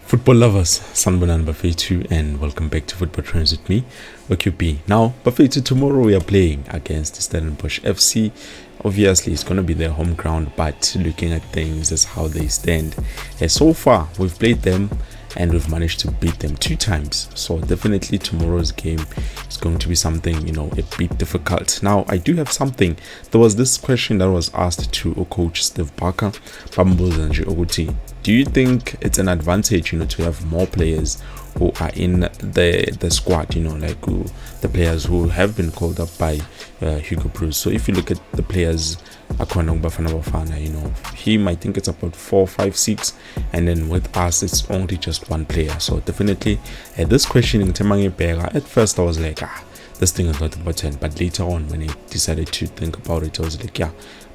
Football lovers, Sanbonan Bafetu, and welcome back to Football Trends with me, OQP. Now, Bafetu, tomorrow we are playing against Stellenbosch FC. Obviously, it's going to be their home ground, but looking at things as how they stand. So far, we've played them and we've managed to beat them 2 times. So definitely tomorrow's game is going to be something, a bit difficult. Now, I do have something. There was this question that was asked to Coach Steve Barker. Do you think it's an advantage, to have more players who are in the squad, like the players who have been called up by Hugo Bruce? So if you look at the players, him, I think it's about 4, 5, 6, and then with us it's only just 1 player. So definitely this question in Temange Pega, at first I was like, this thing is not important, but later on when I decided to think about it, I was like,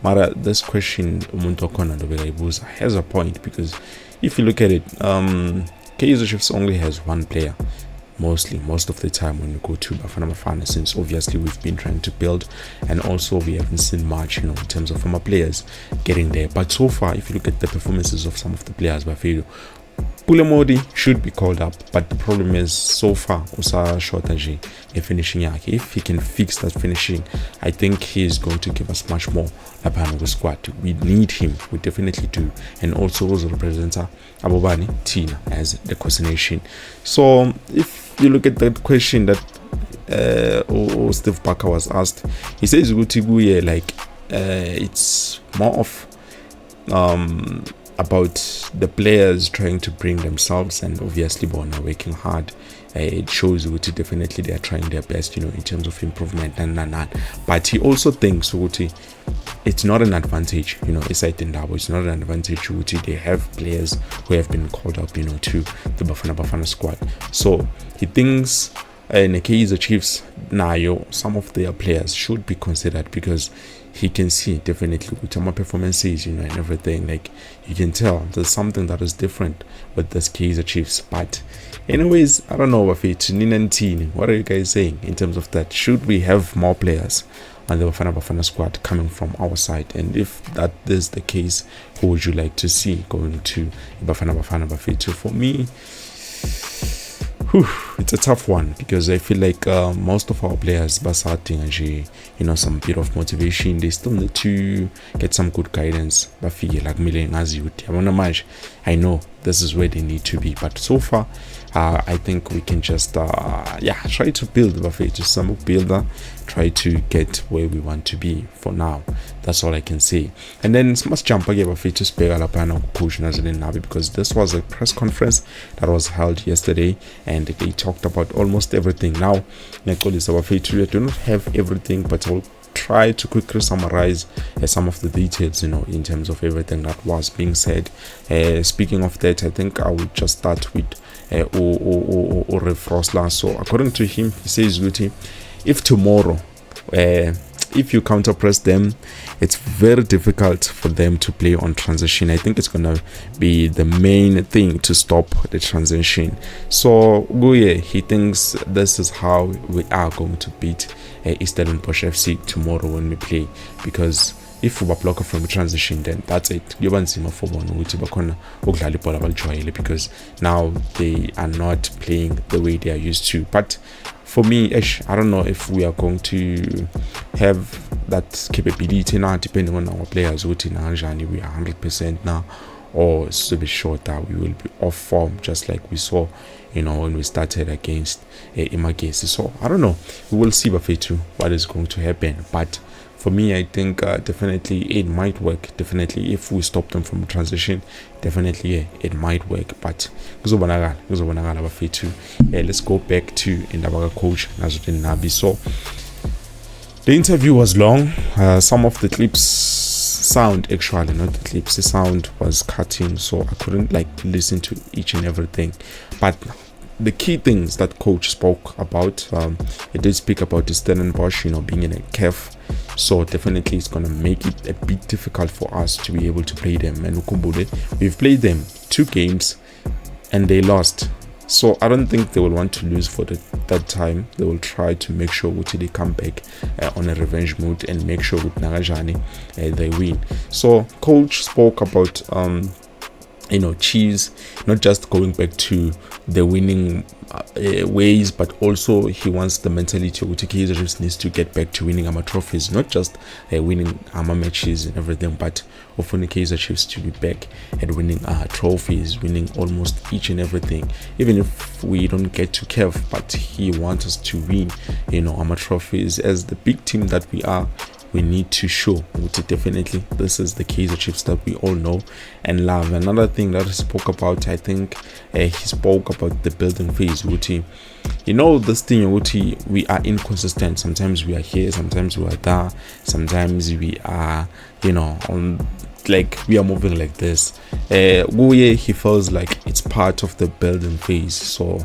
Mara, this question has a point, because if you look at it, Kaizer Chiefs only has 1 player most of the time when we go to Bafana Bafana, since obviously we've been trying to build, and also we haven't seen much in terms of our players getting there. But so far, if you look at the performances of some of the players, Bafedo Pulemodi should be called up, but the problem is so far Usa shortage in finishing. If he can fix that finishing, I think he is going to give us much more. The squad, we need him, we definitely do. And also as a representative Abobani Tina as the coordination. So if you look at that question that Steve Barker was asked, he says it's more of about the players trying to bring themselves, and obviously Bona working hard. It shows definitely they are trying their best, in terms of improvement and. But he also thinks it's not an advantage, it's not an advantage. They have players who have been called up, to the Bafana squad. So he thinks the Kaizer Chiefs some of their players should be considered, because he can see definitely with my performances, and everything. Like, you can tell there's something that is different with this Kaizer Chiefs. But anyways, I don't know, what are you guys saying in terms of that? Should we have more players on the Bafana squad coming from our side? And if that is the case, who would you like to see going to Bafana Bafetu? For me, it's a tough one, because I feel like most of our players basati some bit of motivation. They still need to get some good guidance. I know this is where they need to be, but so far I think we can just try to build to some builder, try to get where we want to be. For now, that's all I can say. And then must jump again to spare Coach Nasreddine Nabi, because this was a press conference that was held yesterday, and they talked about almost everything. Now, we do not have everything, but I'll try to quickly summarize some of the details, in terms of everything that was being said. Speaking of that, I think I will just start with Frosla. So according to him, he says, if tomorrow, if you counter press them, it's very difficult for them to play on transition. I think it's gonna be the main thing to stop the transition. So he thinks this is how we are going to beat Stellenbosch FC tomorrow when we play, because if we block from the transition, then that's it. Because now they are not playing the way they are used to. But for me, I don't know if we are going to have that capability now, depending on our players. We are 100% now, or it's a bit shorter. We will be off form, just like we saw, when we started against Imagesi. So I don't know. We will see what is going to happen. But for me, I think definitely it might work. Definitely, if we stop them from transition, definitely it might work. But let's go back to NEDBANK coach Nasreddine Nabi. So the interview was long. Some of the clips sound, actually not the clips, the sound was cutting, so I couldn't listen to each and everything. But the key things that coach spoke about, it did speak about the Stellenbosch, being in a CAF. So definitely it's going to make it a bit difficult for us to be able to play them. And we've played them 2 games and they lost. So I don't think they will want to lose for that time. They will try to make sure they come back on a revenge mode and make sure with Nagajani they win. So coach spoke about Chiefs not just going back to the winning ways, but also he wants the mentality of Kaizer Chiefs needs to get back to winning trophies, not just winning matches and everything, but often Kaizer Chiefs to be back at winning trophies, winning almost each and everything, even if we don't get to Kev, but he wants us to win trophies. As the big team that we are, we need to show definitely this is the Kaizer Chiefs that we all know and love. Another thing that he spoke about, I think he spoke about the building phase. This thing, we are inconsistent. Sometimes we are here, sometimes we are there, sometimes we are on, like we are moving like this. He feels like it's part of the building phase, so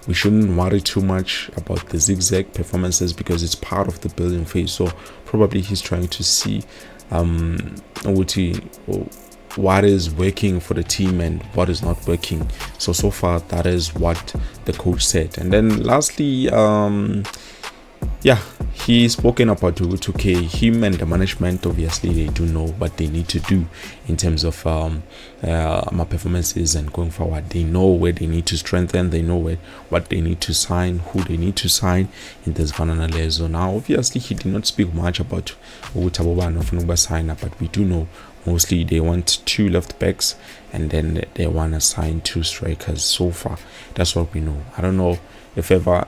we shouldn't worry too much about the zigzag performances because it's part of the building phase. So probably he's trying to see what is working for the team and what is not working. So far that is what the coach said. And then lastly, he's spoken about 2K. Him and the management, obviously, they do know what they need to do in terms of my performances and going forward. They know where they need to strengthen. They know what they need to sign, who they need to sign in this banana lezo. Now, obviously, he did not speak much about Utaboba sign up, but we do know mostly they want 2 left backs and then they want to sign 2 strikers. So far, that's what we know. I don't know if ever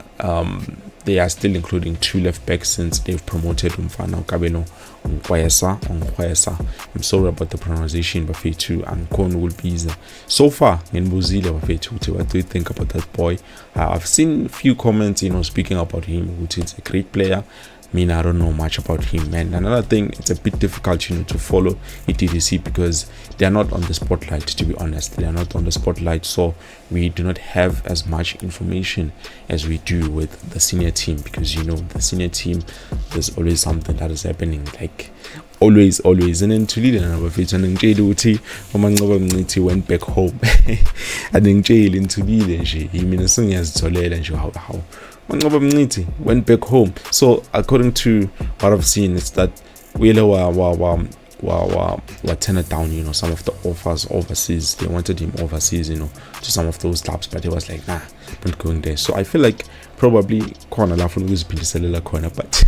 they are still including 2 left backs since they've promoted Umfana Kabelo Onkwayasa. I'm sorry about the pronunciation, but Bafetu and Kon will be easy. So far in Buzile Bafetu, what do you think about that boy? I've seen a few comments, speaking about him, which is a great player. I don't know much about him. And another thing, it's a bit difficult to follow ETDC because they are not on the spotlight, to be honest. They are not on the spotlight, so we do not have as much information as we do with the senior team, because the senior team, there's always something that is happening, like always. And then Tulile Nabafethu and Ngitshela uMancoba Mncithi went back home. And ngitshela Ntulile nje mina sengiyazitholela nje how Mancoba Mncithi went back home. So according to what I've seen, it's that we were turned down, some of the offers overseas. They wanted him overseas, to some of those clubs, but he was like, nah, not going there. So I feel like probably corner corner, but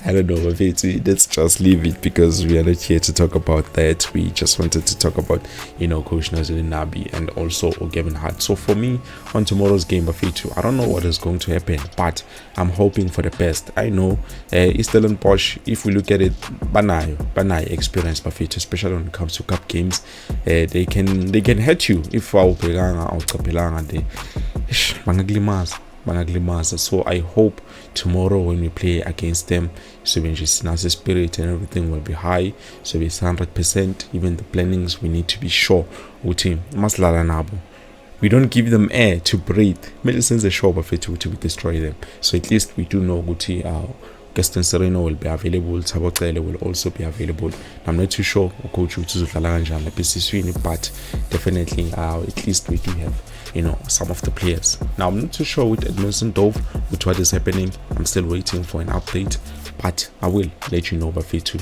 I don't know. Let's just leave it because we are not here to talk about that. We just wanted to talk about Coach Nasreddine Nabi and also Gavin Hart. So for me, on tomorrow's game, Bafetu, I don't know what is going to happen, but I'm hoping for the best. I know Eastern and Posh, if we look at it, Banai experience, Bafetu, especially when it comes to cup games, they can hurt you if so I hope tomorrow when we play against them, so when Nasa spirit and everything will be high, so it's 100%. Even the plannings, we need to be sure we don't give them air to breathe. Medicine's a show of it to destroy them. So at least we do know Gaston Sereno will be available. Tabotele will also be available. I'm not too sure Coach but definitely at least we do have some of the players. Now I'm not too sure with Edmondson Dove with what is happening. I'm still waiting for an update, but I will let you know Bafetu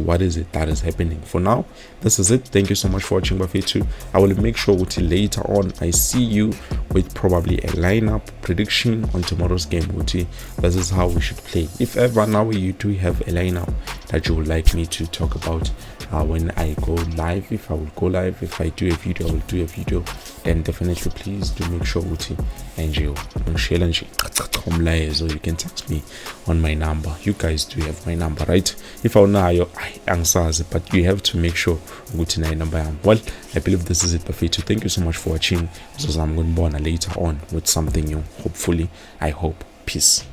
what is it that is happening. For now, this is it. Thank you so much for watching Bafetu. I will make sure later on I see you with probably a lineup prediction on tomorrow's game. This is how we should play. If ever now you do have a lineup that you would like me to talk about when I go live, if I will go live, if I do a video, I will do a video, then definitely please do make sure and you can text me on my number. You guys do have my number, right? If I know answers, but you have to make sure number. Well, I believe this is it, Bafetu. Thank you so much for watching. So I'm going to later on with something new. Hopefully, I hope. Peace.